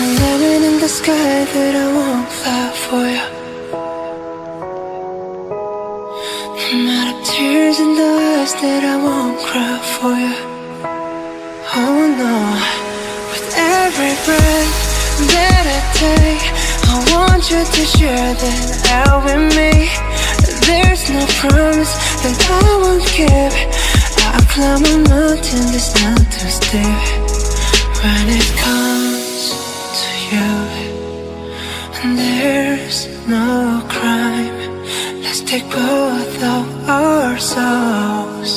a lemon in the sky that I won't fly for you. No matter tears in the eyes that I won't cry for you. Oh no, with every breath that I take, I want you to share that out with me. There's no promise that I won't keep. I'll climb a mountain that's not too steep. When it comes to you, and there's no crime, let's take both of our souls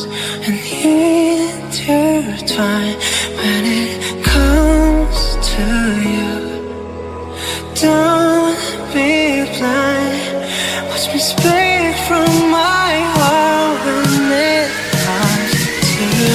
and intertwine. When it comes to you, don't be blind. Watch me speak from my heart. When it comes to you.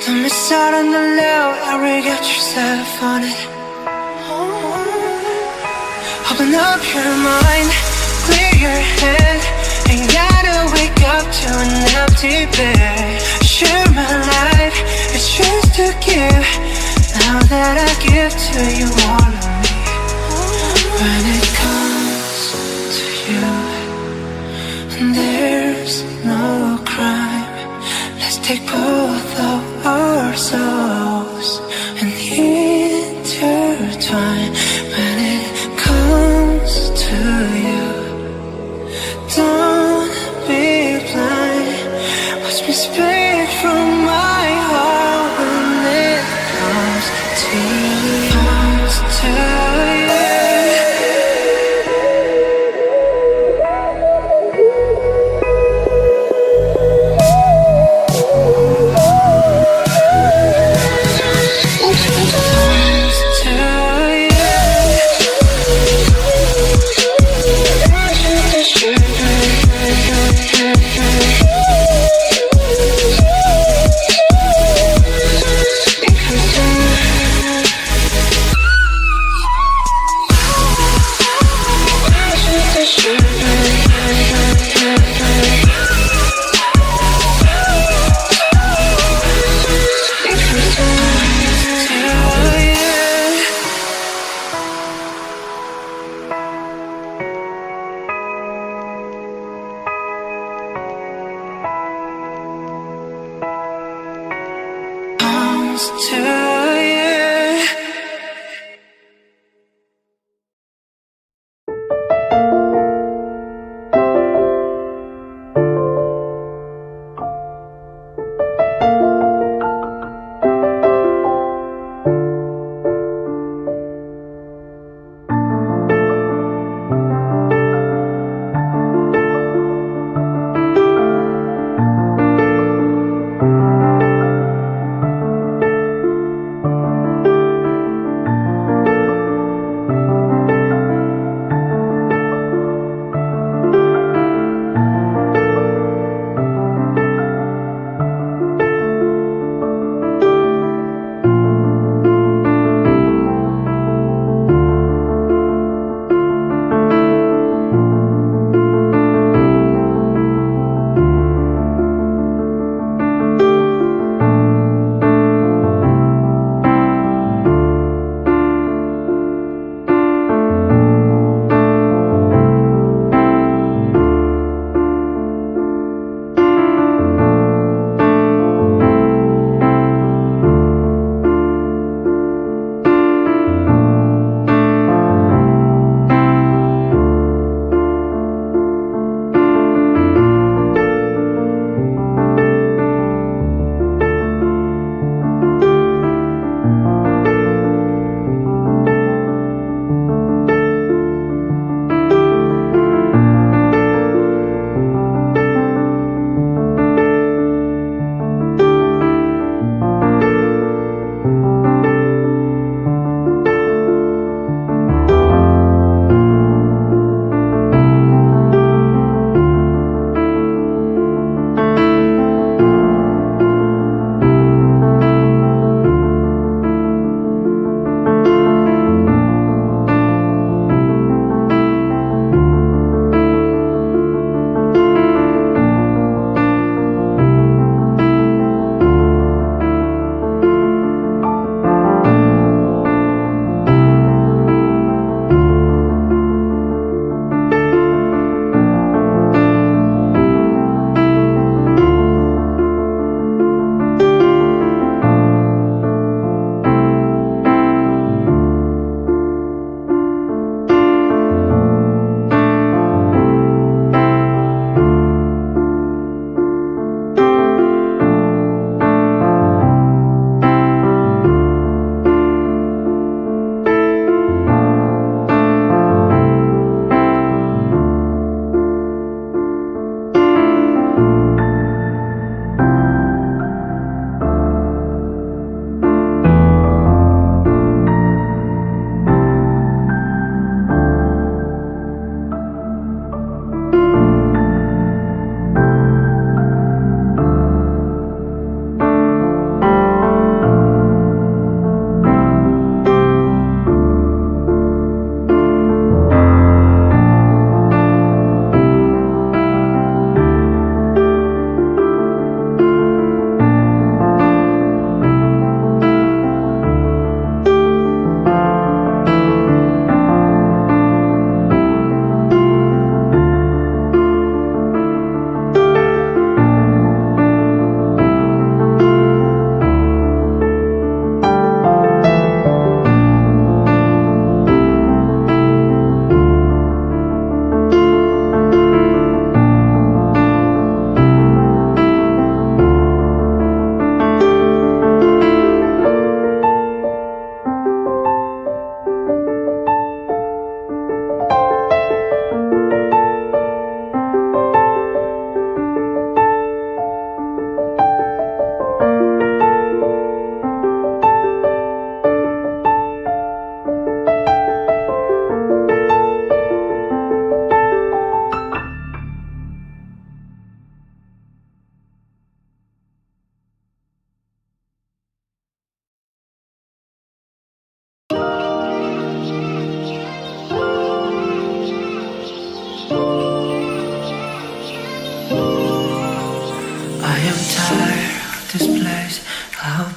Don't miss out on the love, I'll get yourself on it. Open up your mind, clear your head. Ain't gotta wake up to an empty bed. Share my life, it's yours to give. Now that I give to you all of me. When it comes to you, and there's no crime, let's take both of our souls and intertwine. When it comes to you, don't be blind. Watch me speak from my heart. When it comes to you,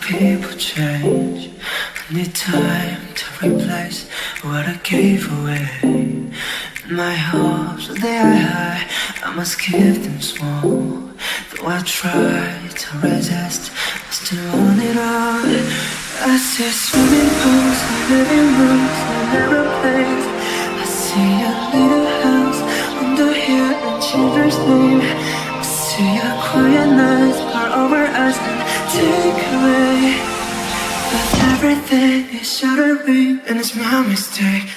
people change. I need time to replace what I gave away. My hopes, they are high, I must keep them small. Though I try to resist, I still want it all. I see swimming pools and living rooms and aeroplanes. I see a little house under here and children's name. I see a quiet night pour over us and take away. But everything is shattering and it's my mistake.